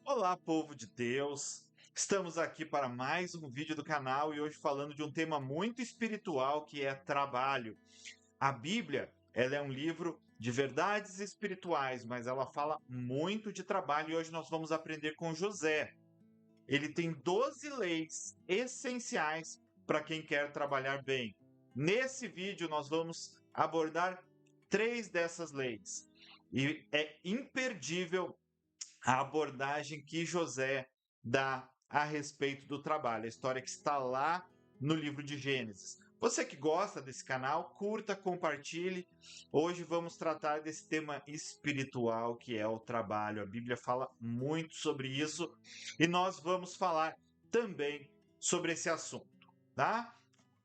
Olá, povo de Deus! Estamos aqui para mais um vídeo do canal e hoje falando de um tema muito espiritual que é trabalho. A Bíblia, ela é um livro de verdades espirituais, mas ela fala muito de trabalho e hoje nós vamos aprender com José. Ele tem 12 leis essenciais para quem quer trabalhar bem. Nesse vídeo nós vamos abordar 3 dessas leis. E é imperdível a abordagem que José dá a respeito do trabalho, a história que está lá no livro de Gênesis. Você que gosta desse canal, curta, compartilhe. Hoje vamos tratar desse tema espiritual que é o trabalho. A Bíblia fala muito sobre isso e nós vamos falar também sobre esse assunto, tá?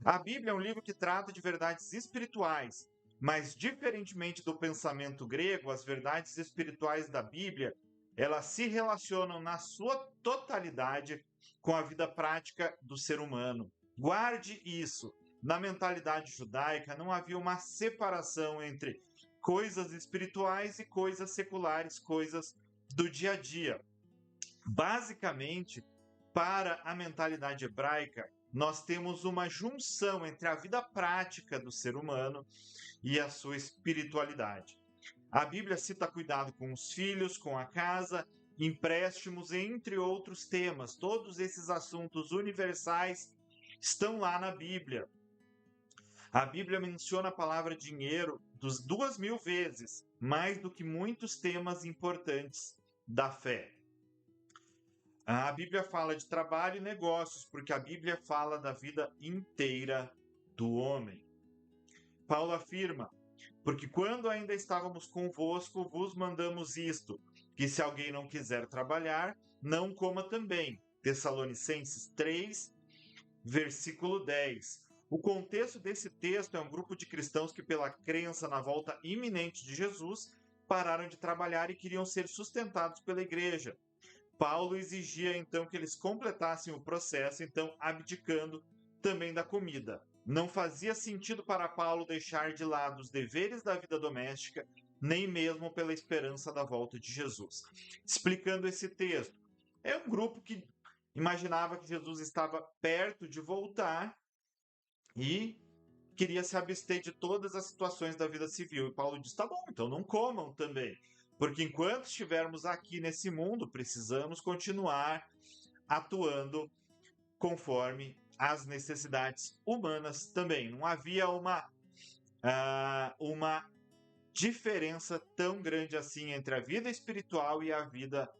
A Bíblia é um livro que trata de verdades espirituais, mas diferentemente do pensamento grego, as verdades espirituais da Bíblia, elas se relacionam na sua totalidade com a vida prática do ser humano. Guarde isso. Na mentalidade judaica não havia uma separação entre coisas espirituais e coisas seculares, coisas do dia a dia. Basicamente, para a mentalidade hebraica, nós temos uma junção entre a vida prática do ser humano e a sua espiritualidade. A Bíblia cita cuidado com os filhos, com a casa, empréstimos, entre outros temas. Todos esses assuntos universais estão lá na Bíblia. A Bíblia menciona a palavra dinheiro 2.000 vezes, mais do que muitos temas importantes da fé. A Bíblia fala de trabalho e negócios, porque a Bíblia fala da vida inteira do homem. Paulo afirma: porque quando ainda estávamos convosco, vos mandamos isto, que se alguém não quiser trabalhar, não coma também. Tessalonicenses 3, versículo 10. O contexto desse texto é um grupo de cristãos que, pela crença na volta iminente de Jesus, pararam de trabalhar e queriam ser sustentados pela igreja. Paulo exigia então que eles completassem o processo, então abdicando também da comida. Não fazia sentido para Paulo deixar de lado os deveres da vida doméstica, nem mesmo pela esperança da volta de Jesus. Explicando esse texto, é um grupo que imaginava que Jesus estava perto de voltar e queria se abster de todas as situações da vida civil. E Paulo diz: tá bom, então não comam também. Porque enquanto estivermos aqui nesse mundo, precisamos continuar atuando conforme as necessidades humanas também. Não havia uma diferença tão grande assim entre a vida espiritual e a vida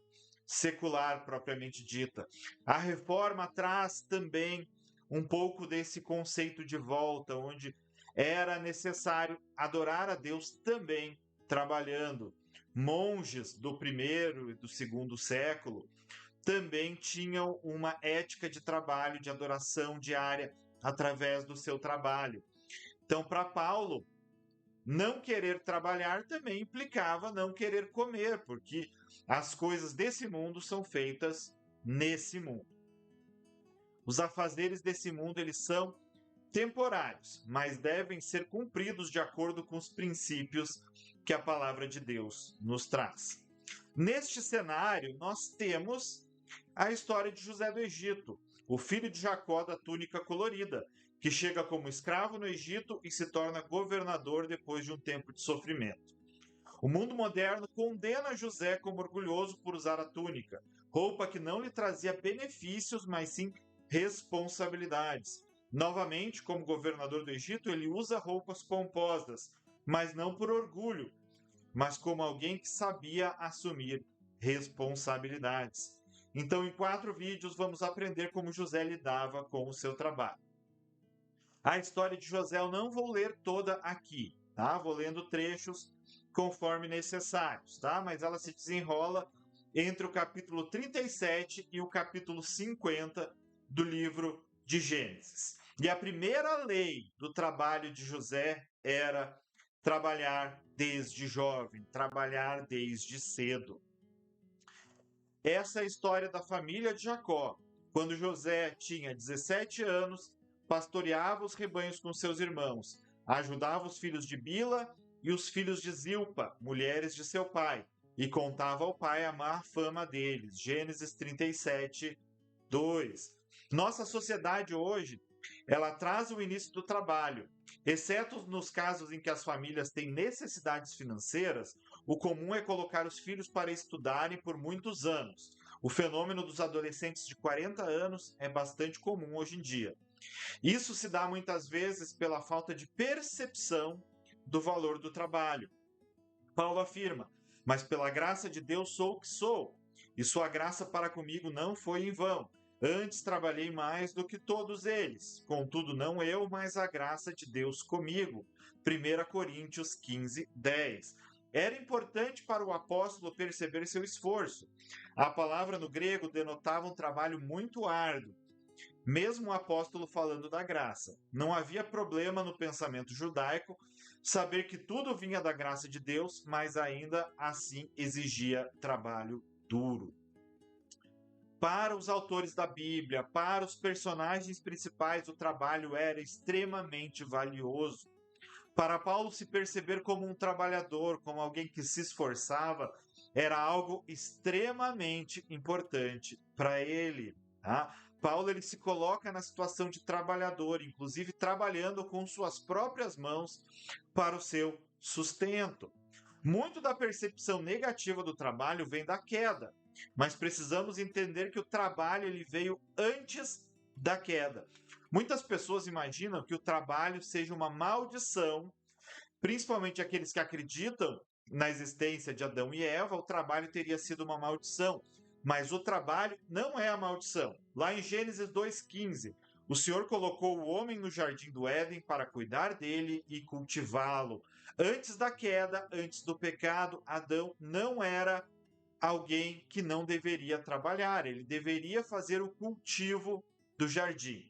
secular propriamente dita. A reforma traz também um pouco desse conceito de volta, onde era necessário adorar a Deus também trabalhando. Monges do primeiro e do segundo século também tinham uma ética de trabalho, de adoração diária através do seu trabalho. Então, para Paulo, não querer trabalhar também implicava não querer comer, porque as coisas desse mundo são feitas nesse mundo. Os afazeres desse mundo, eles são temporários, mas devem ser cumpridos de acordo com os princípios que a palavra de Deus nos traz. Neste cenário, nós temos a história de José do Egito, o filho de Jacó da túnica colorida, que chega como escravo no Egito e se torna governador depois de um tempo de sofrimento. O mundo moderno condena José como orgulhoso por usar a túnica, roupa que não lhe trazia benefícios, mas sim responsabilidades. Novamente, como governador do Egito, ele usa roupas pomposas, mas não por orgulho, mas como alguém que sabia assumir responsabilidades. Então, em 4 vídeos, vamos aprender como José lidava com o seu trabalho. A história de José eu não vou ler toda aqui, tá? Vou lendo trechos conforme necessários, tá? Mas ela se desenrola entre o capítulo 37 e o capítulo 50 do livro de Gênesis. E a primeira lei do trabalho de José era trabalhar desde jovem, trabalhar desde cedo. Essa é a história da família de Jacó. Quando José tinha 17 anos, pastoreava os rebanhos com seus irmãos, ajudava os filhos de Bila e os filhos de Zilpa, mulheres de seu pai, e contava ao pai a má fama deles. Gênesis 37, 2. Nossa sociedade hoje, ela traz o início do trabalho. Exceto nos casos em que as famílias têm necessidades financeiras, o comum é colocar os filhos para estudarem por muitos anos. O fenômeno dos adolescentes de 40 anos é bastante comum hoje em dia. Isso se dá muitas vezes pela falta de percepção do valor do trabalho. Paulo afirma: mas pela graça de Deus sou o que sou, e sua graça para comigo não foi em vão. Antes trabalhei mais do que todos eles. Contudo, não eu, mas a graça de Deus comigo. 1 Coríntios 15, 10. Era importante para o apóstolo perceber seu esforço. A palavra no grego denotava um trabalho muito árduo, mesmo o apóstolo falando da graça. Não havia problema no pensamento judaico saber que tudo vinha da graça de Deus, mas ainda assim exigia trabalho duro. Para os autores da Bíblia, para os personagens principais, o trabalho era extremamente valioso. Para Paulo se perceber como um trabalhador, como alguém que se esforçava, era algo extremamente importante para ele. Tá? Paulo ele se coloca na situação de trabalhador, inclusive trabalhando com suas próprias mãos para o seu sustento. Muito da percepção negativa do trabalho vem da queda, mas precisamos entender que o trabalho ele veio antes da queda. Muitas pessoas imaginam que o trabalho seja uma maldição, principalmente aqueles que acreditam na existência de Adão e Eva, o trabalho teria sido uma maldição. Mas o trabalho não é a maldição. Lá em Gênesis 2,15, o Senhor colocou o homem no jardim do Éden para cuidar dele e cultivá-lo. Antes da queda, antes do pecado, Adão não era alguém que não deveria trabalhar, ele deveria fazer o cultivo do jardim.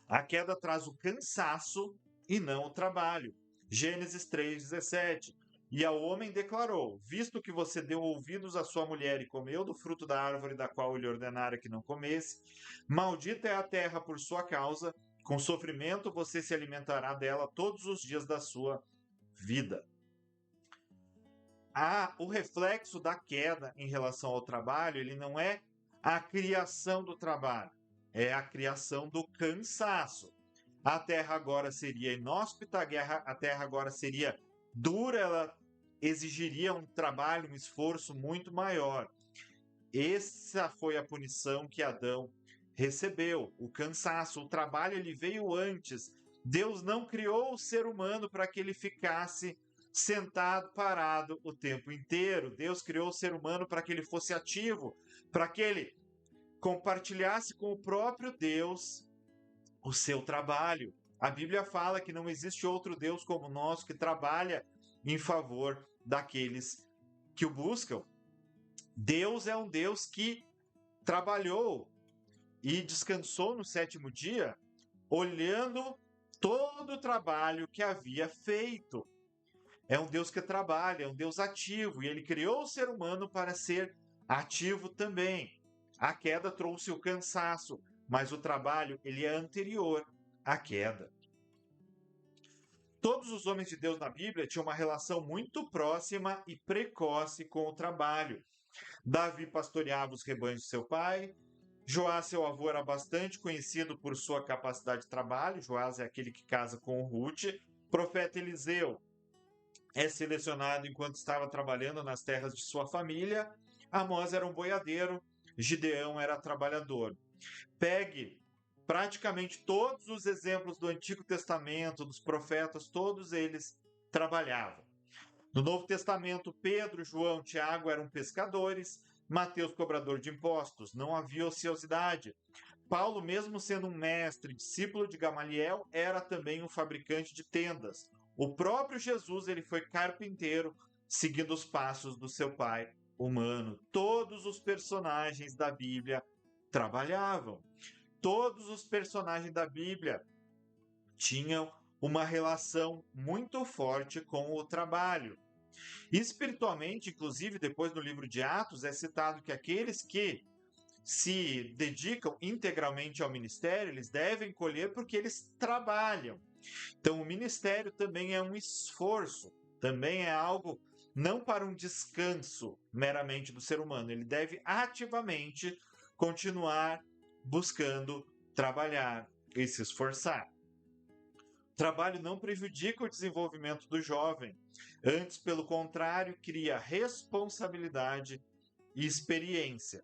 A queda traz o cansaço e não o trabalho. Gênesis 3,17. E ao homem declarou: visto que você deu ouvidos à sua mulher e comeu do fruto da árvore da qual ele ordenara que não comesse, maldita é a terra por sua causa, com sofrimento você se alimentará dela todos os dias da sua vida. O reflexo da queda em relação ao trabalho, ele não é a criação do trabalho, é a criação do cansaço. A terra agora seria inóspita, a terra agora seria dura, ela exigiria um trabalho, um esforço muito maior. Essa foi a punição que Adão recebeu, o cansaço. O trabalho ele veio antes. Deus não criou o ser humano para que ele ficasse sentado, parado o tempo inteiro. Deus criou o ser humano para que ele fosse ativo, para que ele compartilhasse com o próprio Deus o seu trabalho. A Bíblia fala que não existe outro Deus como o nosso que trabalha em favor daqueles que o buscam. Deus é um Deus que trabalhou e descansou no sétimo dia, olhando todo o trabalho que havia feito. É um Deus que trabalha, é um Deus ativo, e ele criou o ser humano para ser ativo também. A queda trouxe o cansaço, mas o trabalho ele é anterior à queda. Todos os homens de Deus na Bíblia tinham uma relação muito próxima e precoce com o trabalho. Davi pastoreava os rebanhos de seu pai. Joás, seu avô, era bastante conhecido por sua capacidade de trabalho. Joás é aquele que casa com Ruth. O profeta Eliseu é selecionado enquanto estava trabalhando nas terras de sua família. Amós era um boiadeiro. Gideão era trabalhador. Pegue praticamente todos os exemplos do Antigo Testamento, dos profetas, todos eles trabalhavam. No Novo Testamento, Pedro, João, Tiago eram pescadores, Mateus, cobrador de impostos, não havia ociosidade. Paulo, mesmo sendo um mestre, discípulo de Gamaliel, era também um fabricante de tendas. O próprio Jesus ele foi carpinteiro, seguindo os passos do seu pai humano. Todos os personagens da Bíblia trabalhavam. Todos os personagens da Bíblia tinham uma relação muito forte com o trabalho. Espiritualmente, inclusive, depois no livro de Atos, é citado que aqueles que se dedicam integralmente ao ministério, eles devem colher porque eles trabalham. Então, o ministério também é um esforço, também é algo não para um descanso meramente do ser humano. Ele deve ativamente continuar buscando trabalhar e se esforçar. O trabalho não prejudica o desenvolvimento do jovem, antes, pelo contrário, cria responsabilidade e experiência.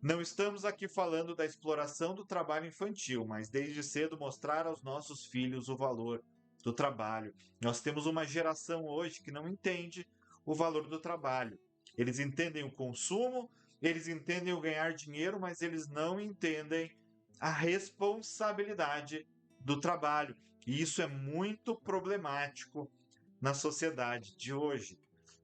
Não estamos aqui falando da exploração do trabalho infantil, mas desde cedo mostrar aos nossos filhos o valor do trabalho. Nós temos uma geração hoje que não entende o valor do trabalho. Eles entendem o consumo, eles entendem o ganhar dinheiro, mas eles não entendem a responsabilidade do trabalho. E isso é muito problemático na sociedade de hoje.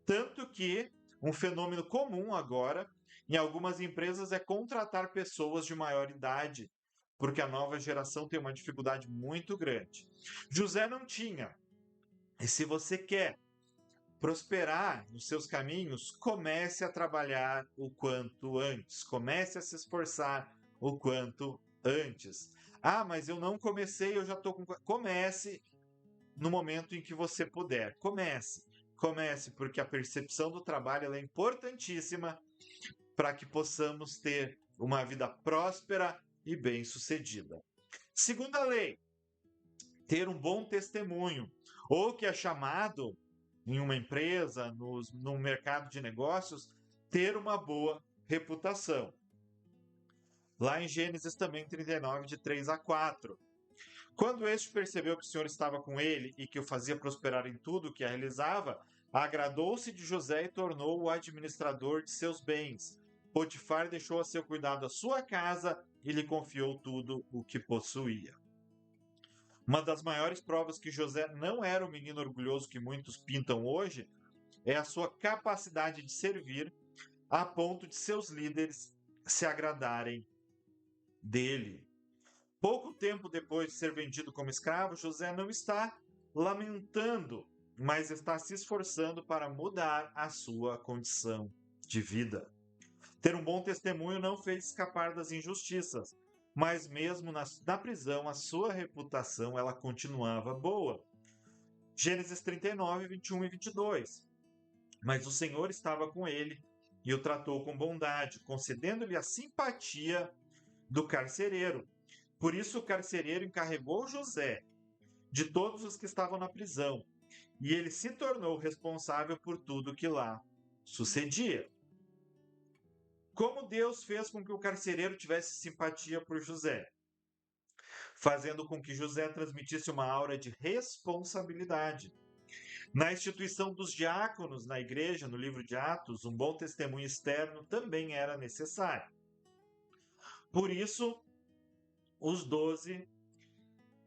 Tanto que um fenômeno comum agora em algumas empresas é contratar pessoas de maior idade, porque a nova geração tem uma dificuldade muito grande. José não tinha. E se você quer prosperar nos seus caminhos, comece a trabalhar o quanto antes, comece a se esforçar o quanto antes. Ah, mas eu não comecei, eu já estou com. Comece no momento em que você puder. Comece, porque a percepção do trabalho ela é importantíssima para que possamos ter uma vida próspera e bem-sucedida. Segunda lei, ter um bom testemunho, ou que é chamado em uma empresa, no mercado de negócios, ter uma boa reputação. Lá em Gênesis também 39, de 3 a 4. Quando este percebeu que o Senhor estava com ele e que o fazia prosperar em tudo o que realizava, agradou-se de José e tornou-o administrador de seus bens. Potifar deixou a seu cuidado a sua casa e lhe confiou tudo o que possuía. Uma das maiores provas que José não era o menino orgulhoso que muitos pintam hoje é a sua capacidade de servir a ponto de seus líderes se agradarem dele. Pouco tempo depois de ser vendido como escravo, José não está lamentando, mas está se esforçando para mudar a sua condição de vida. Ter um bom testemunho não fez escapar das injustiças, mas mesmo na prisão, a sua reputação ela continuava boa. Gênesis 39, 21 e 22. Mas o Senhor estava com ele e o tratou com bondade, concedendo-lhe a simpatia do carcereiro. Por isso o carcereiro encarregou José de todos os que estavam na prisão, e ele se tornou responsável por tudo que lá sucedia. Como Deus fez com que o carcereiro tivesse simpatia por José? Fazendo com que José transmitisse uma aura de responsabilidade. Na instituição dos diáconos na igreja, no livro de Atos, um bom testemunho externo também era necessário. Por isso, os 12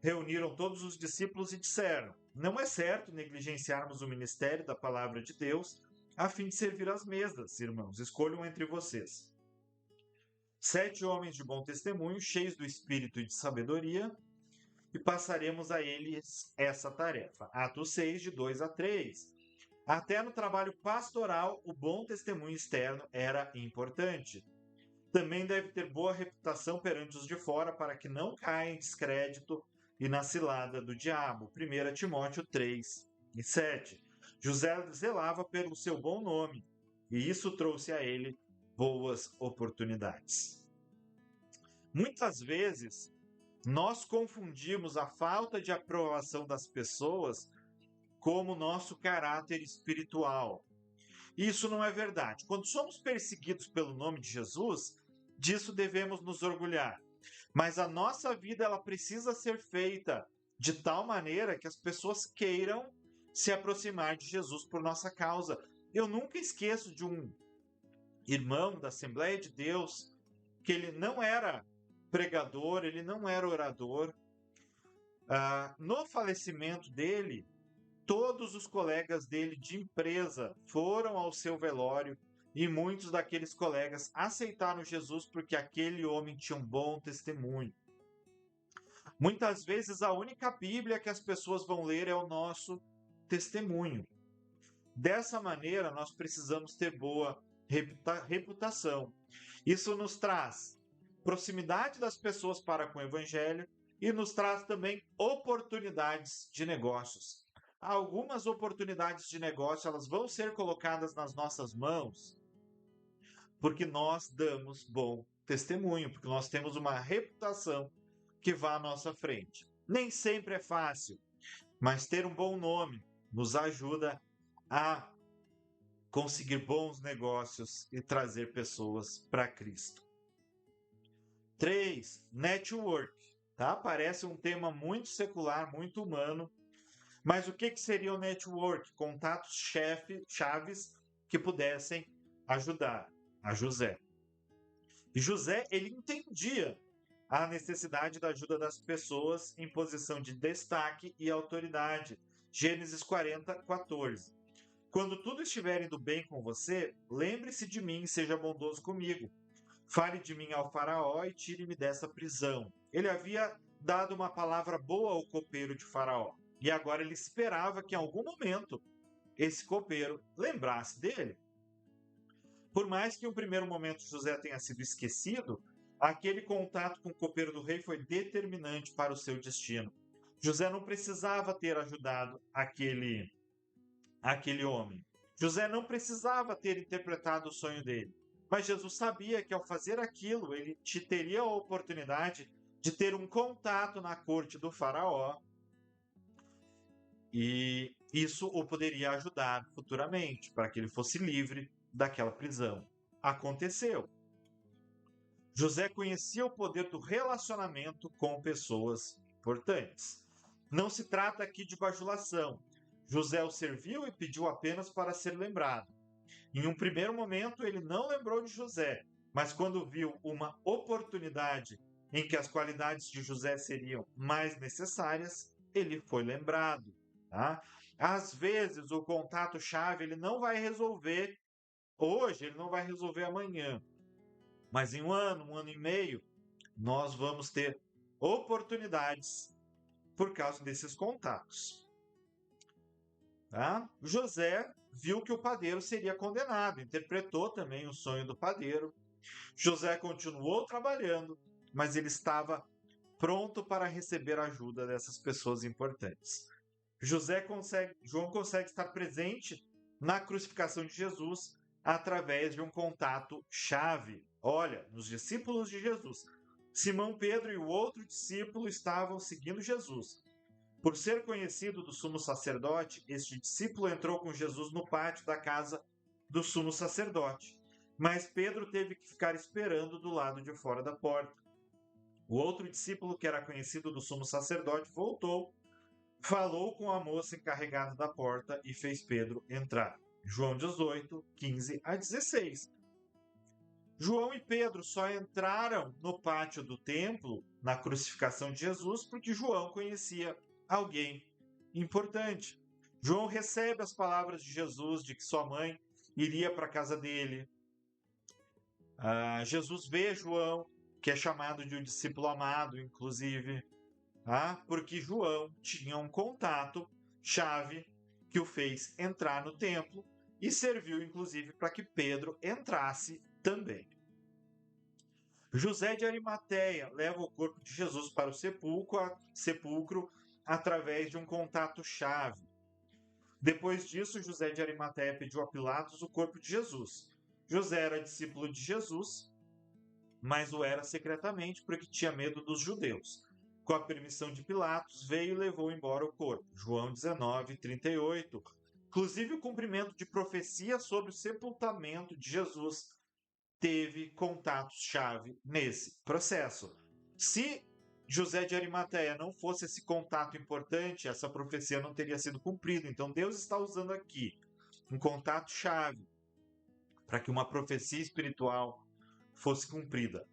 reuniram todos os discípulos e disseram: não é certo negligenciarmos o ministério da palavra de Deus a fim de servir às mesas, irmãos. Escolham entre vocês 7 homens de bom testemunho, cheios do espírito e de sabedoria, e passaremos a eles essa tarefa. Atos 6, de 2 a 3. Até no trabalho pastoral, o bom testemunho externo era importante. Também deve ter boa reputação perante os de fora, para que não caia em descrédito e na cilada do diabo. 1 Timóteo 3 e 7. José zelava pelo seu bom nome, e isso trouxe a ele boas oportunidades. Muitas vezes, nós confundimos a falta de aprovação das pessoas como nosso caráter espiritual. Isso não é verdade. Quando somos perseguidos pelo nome de Jesus, disso devemos nos orgulhar. Mas a nossa vida ela precisa ser feita de tal maneira que as pessoas queiram se aproximar de Jesus por nossa causa. Eu nunca esqueço de um irmão da Assembleia de Deus que ele não era pregador, ele não era orador. No falecimento dele, todos os colegas dele de empresa foram ao seu velório e muitos daqueles colegas aceitaram Jesus porque aquele homem tinha um bom testemunho. Muitas vezes a única Bíblia que as pessoas vão ler é o nosso testemunho. Dessa maneira, nós precisamos ter boa reputação. Isso nos traz proximidade das pessoas para com o Evangelho e nos traz também oportunidades de negócios. algumas oportunidades de negócio elas vão ser colocadas nas nossas mãos porque nós damos bom testemunho, porque nós temos uma reputação que vá à nossa frente. Nem sempre é fácil, mas ter um bom nome nos ajuda a conseguir bons negócios e trazer pessoas para Cristo. 3. Network. Tá? Parece um tema muito secular, muito humano, mas o que seria o network? Contatos chaves que pudessem ajudar a José. E José, ele entendia a necessidade da ajuda das pessoas em posição de destaque e autoridade. Gênesis 40, 14. Quando tudo estiver indo bem com você, lembre-se de mim e seja bondoso comigo. Fale de mim ao faraó e tire-me dessa prisão. Ele havia dado uma palavra boa ao copeiro de faraó. E agora ele esperava que em algum momento esse copeiro lembrasse dele. Por mais que em um primeiro momento José tenha sido esquecido, aquele contato com o copeiro do rei foi determinante para o seu destino. José não precisava ter ajudado aquele homem. José não precisava ter interpretado o sonho dele. Mas Jesus sabia que ao fazer aquilo, ele teria a oportunidade de ter um contato na corte do faraó. E isso o poderia ajudar futuramente, para que ele fosse livre daquela prisão. Aconteceu. José conhecia o poder do relacionamento com pessoas importantes. Não se trata aqui de bajulação. José o serviu e pediu apenas para ser lembrado. Em um primeiro momento, ele não lembrou de José, mas quando viu uma oportunidade em que as qualidades de José seriam mais necessárias, ele foi lembrado. Tá? Às vezes, o contato-chave ele não vai resolver hoje, ele não vai resolver amanhã. Mas em um ano e meio, nós vamos ter oportunidades por causa desses contatos. Tá? José viu que o padeiro seria condenado, interpretou também o sonho do padeiro. José continuou trabalhando, mas ele estava pronto para receber a ajuda dessas pessoas importantes. João consegue estar presente na crucificação de Jesus através de um contato chave. Olha, nos discípulos de Jesus, Simão Pedro e o outro discípulo estavam seguindo Jesus. Por ser conhecido do sumo sacerdote, este discípulo entrou com Jesus no pátio da casa do sumo sacerdote. Mas Pedro teve que ficar esperando do lado de fora da porta. O outro discípulo, que era conhecido do sumo sacerdote, voltou, falou com a moça encarregada da porta e fez Pedro entrar. João 18, 15 a 16. João e Pedro só entraram no pátio do templo na crucificação de Jesus porque João conhecia alguém importante. João recebe as palavras de Jesus de que sua mãe iria para a casa dele. Jesus vê João, que é chamado de um discípulo amado, inclusive, porque João tinha um contato chave que o fez entrar no templo e serviu, inclusive, para que Pedro entrasse também. José de Arimateia leva o corpo de Jesus para o sepulcro através de um contato-chave. Depois disso, José de Arimateia pediu a Pilatos o corpo de Jesus. José era discípulo de Jesus, mas o era secretamente porque tinha medo dos judeus. Com a permissão de Pilatos, veio e levou embora o corpo. João 19, 38. Inclusive, o cumprimento de profecia sobre o sepultamento de Jesus teve contatos-chave nesse processo. Se José de Arimateia não fosse esse contato importante, essa profecia não teria sido cumprida. Então, Deus está usando aqui um contato-chave para que uma profecia espiritual fosse cumprida.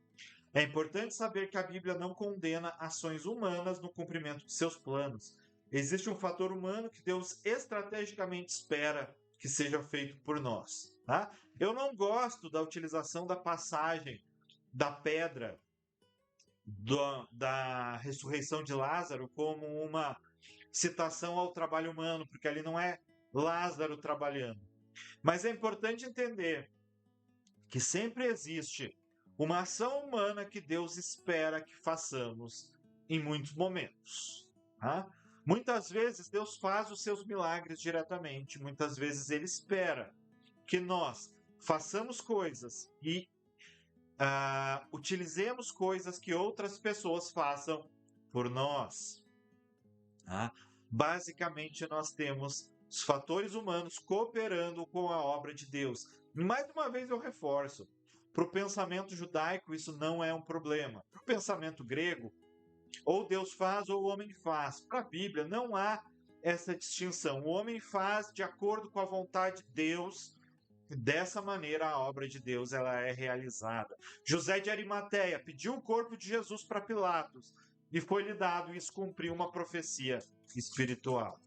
É importante saber que a Bíblia não condena ações humanas no cumprimento de seus planos. Existe um fator humano que Deus estrategicamente espera que seja feito por nós. Tá? Eu não gosto da utilização da passagem da pedra da ressurreição de Lázaro como uma citação ao trabalho humano, porque ali não é Lázaro trabalhando. Mas é importante entender que sempre existe uma ação humana que Deus espera que façamos em muitos momentos. Tá? Muitas vezes Deus faz os seus milagres diretamente, muitas vezes Ele espera que nós façamos coisas e utilizemos coisas que outras pessoas façam por nós. Tá? Basicamente, nós temos os fatores humanos cooperando com a obra de Deus. Mais uma vez eu reforço, para o pensamento judaico isso não é um problema. Para o pensamento grego, ou Deus faz ou o homem faz. Para a Bíblia não há essa distinção. O homem faz de acordo com a vontade de Deus. Dessa maneira a obra de Deus ela é realizada. José de Arimateia pediu o corpo de Jesus para Pilatos e foi-lhe dado, e isso cumpriu uma profecia espiritual.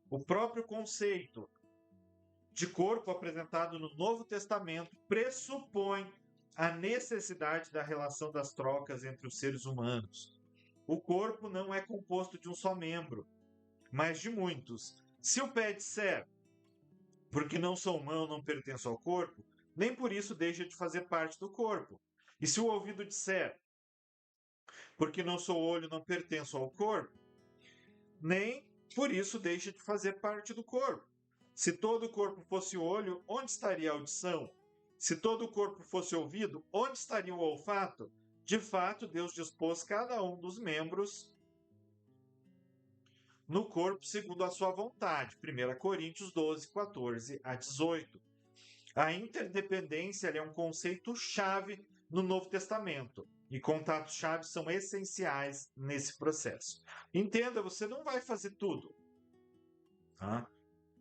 O próprio conceito de corpo apresentado no Novo Testamento pressupõe a necessidade da relação das trocas entre os seres humanos. O corpo não é composto de um só membro, mas de muitos. Se o pé disser, porque não sou mão, não pertenço ao corpo, nem por isso deixa de fazer parte do corpo. E se o ouvido disser, porque não sou olho, não pertenço ao corpo, nem por isso deixa de fazer parte do corpo. Se todo o corpo fosse olho, onde estaria a audição? Se todo o corpo fosse ouvido, onde estaria o olfato? De fato, Deus dispôs cada um dos membros no corpo segundo a sua vontade. 1 Coríntios 12, 14 a 18. A interdependência é um conceito-chave no Novo Testamento. E contatos-chave são essenciais nesse processo. Entenda, você não vai fazer tudo. Tá?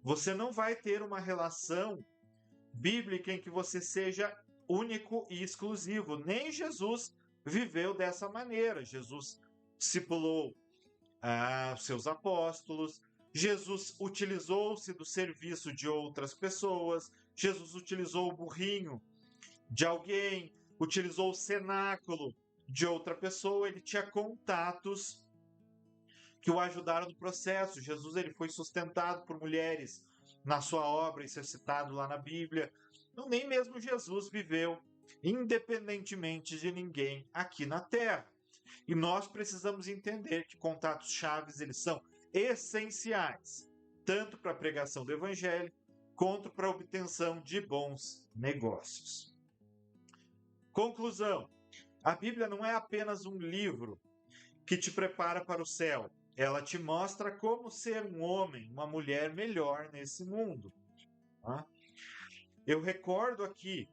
Você não vai ter uma relação bíblica em que você seja único e exclusivo. Nem Jesus viveu dessa maneira. Jesus discipulou seus apóstolos. Jesus utilizou-se do serviço de outras pessoas. Jesus utilizou o burrinho de alguém, utilizou o cenáculo de outra pessoa. Ele tinha contatos que o ajudaram no processo. Jesus ele foi sustentado por mulheres na sua obra, isso é citado lá na Bíblia. Então, nem mesmo Jesus viveu independentemente de ninguém aqui na Terra. E nós precisamos entender que contatos chaves eles são essenciais, tanto para a pregação do Evangelho, quanto para a obtenção de bons negócios. Conclusão: a Bíblia não é apenas um livro que te prepara para o céu. Ela te mostra como ser um homem, uma mulher melhor nesse mundo. Tá? Eu recordo aqui,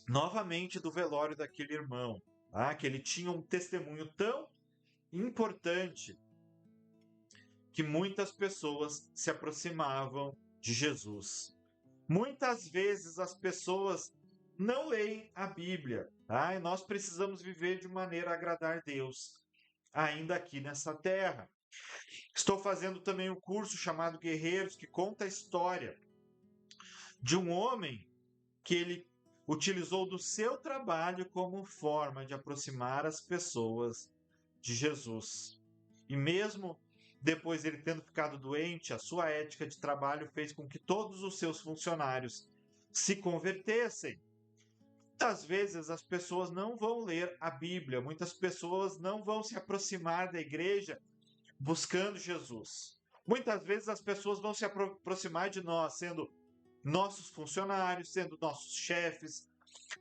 novamente, do velório daquele irmão, tá? Que ele tinha um testemunho tão importante que muitas pessoas se aproximavam de Jesus. Muitas vezes as pessoas não leem a Bíblia, tá? E nós precisamos viver de maneira a agradar Deus, ainda aqui nessa terra. Estou fazendo também um curso chamado Guerreiros, que conta a história de um homem que ele utilizou do seu trabalho como forma de aproximar as pessoas de Jesus. E mesmo depois ele tendo ficado doente, a sua ética de trabalho fez com que todos os seus funcionários se convertessem. Muitas vezes as pessoas não vão ler a Bíblia, muitas pessoas não vão se aproximar da igreja buscando Jesus. Muitas vezes as pessoas vão se aproximar de nós, sendo nossos funcionários, sendo nossos chefes,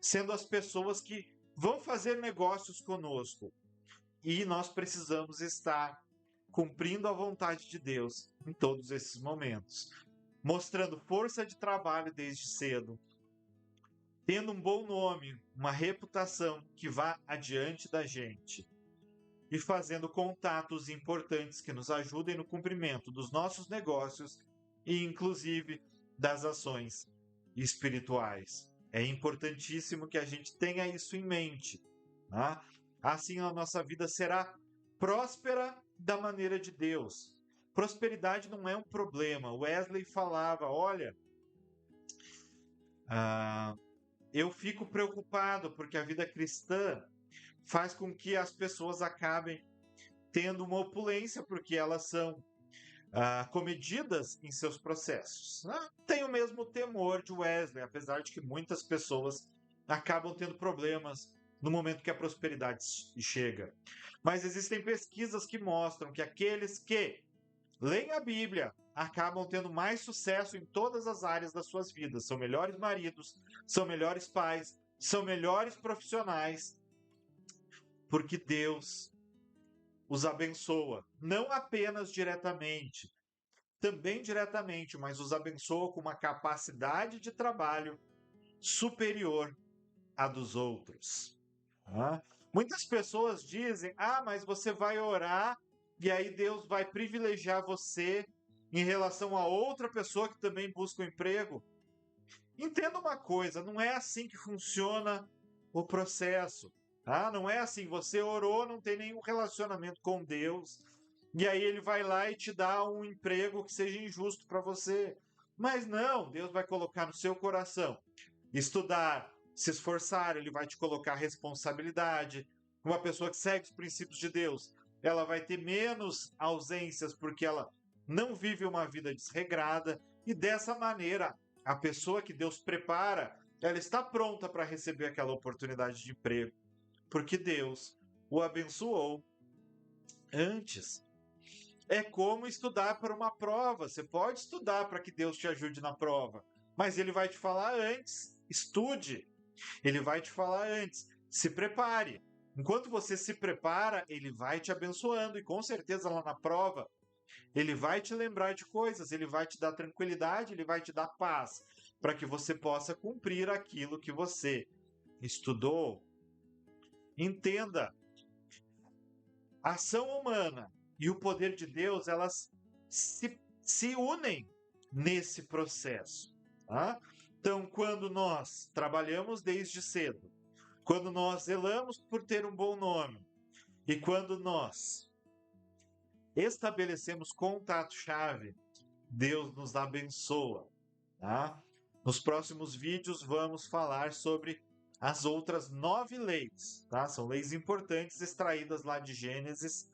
sendo as pessoas que vão fazer negócios conosco. E nós precisamos estar cumprindo a vontade de Deus em todos esses momentos, mostrando força de trabalho desde cedo, tendo um bom nome, uma reputação que vá adiante da gente e fazendo contatos importantes que nos ajudem no cumprimento dos nossos negócios e, inclusive, das ações espirituais. É importantíssimo que a gente tenha isso em mente. Tá? Assim a nossa vida será próspera da maneira de Deus. Prosperidade não é um problema. Wesley falava, olha, eu fico preocupado porque a vida cristã faz com que as pessoas acabem tendo uma opulência porque elas são comedidas em seus processos. Tem o mesmo temor de Wesley, apesar de que muitas pessoas acabam tendo problemas no momento que a prosperidade chega. Mas existem pesquisas que mostram que aqueles que leem a Bíblia acabam tendo mais sucesso em todas as áreas das suas vidas. São melhores maridos, são melhores pais, são melhores profissionais, porque Deus os abençoa, não apenas diretamente, também diretamente, mas os abençoa com uma capacidade de trabalho superior à dos outros. Tá? Muitas pessoas dizem: ah, mas você vai orar e aí Deus vai privilegiar você em relação a outra pessoa que também busca um emprego. Entenda uma coisa, não é assim que funciona o processo. Tá? Não é assim, você orou, não tem nenhum relacionamento com Deus, e aí ele vai lá e te dá um emprego que seja injusto para você. Mas não, Deus vai colocar no seu coração estudar, se esforçar, ele vai te colocar responsabilidade. Uma pessoa que segue os princípios de Deus, ela vai ter menos ausências porque ela não vive uma vida desregrada, e dessa maneira, a pessoa que Deus prepara, ela está pronta para receber aquela oportunidade de emprego, porque Deus o abençoou antes. É como estudar para uma prova. Você pode estudar para que Deus te ajude na prova, mas ele vai te falar antes: estude. Ele vai te falar antes: se prepare. Enquanto você se prepara, ele vai te abençoando, e com certeza lá na prova, ele vai te lembrar de coisas, ele vai te dar tranquilidade, ele vai te dar paz, para que você possa cumprir aquilo que você estudou. Entenda, a ação humana e o poder de Deus, elas se unem nesse processo. Tá? Então, quando nós trabalhamos desde cedo, quando nós zelamos por ter um bom nome, e quando nós estabelecemos contato-chave, Deus nos abençoa. Tá? Nos próximos vídeos vamos falar sobre as outras 9 leis. Tá? São leis importantes extraídas lá de Gênesis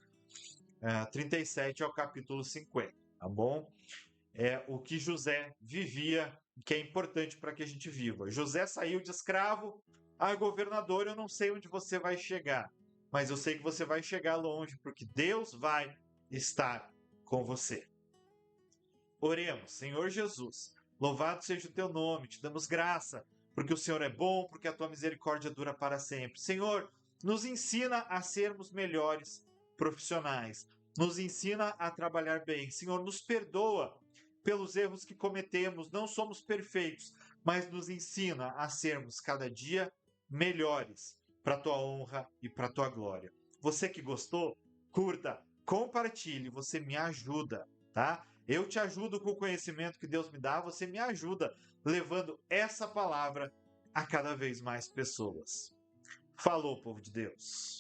37 ao capítulo 50, tá bom? É o que José vivia, que é importante para que a gente viva. José saiu de escravo a governador. Eu não sei onde você vai chegar, mas eu sei que você vai chegar longe, porque Deus vai estar com você. Oremos. Senhor Jesus, louvado seja o teu nome, te damos graça, porque o Senhor é bom, porque a tua misericórdia dura para sempre. Senhor, nos ensina a sermos melhores profissionais, nos ensina a trabalhar bem. Senhor, nos perdoa pelos erros que cometemos, não somos perfeitos, mas nos ensina a sermos cada dia melhores para a tua honra e para a tua glória. Você que gostou, curta, compartilhe, você me ajuda, tá? Eu te ajudo com o conhecimento que Deus me dá, você me ajuda levando essa palavra a cada vez mais pessoas. Falou, povo de Deus.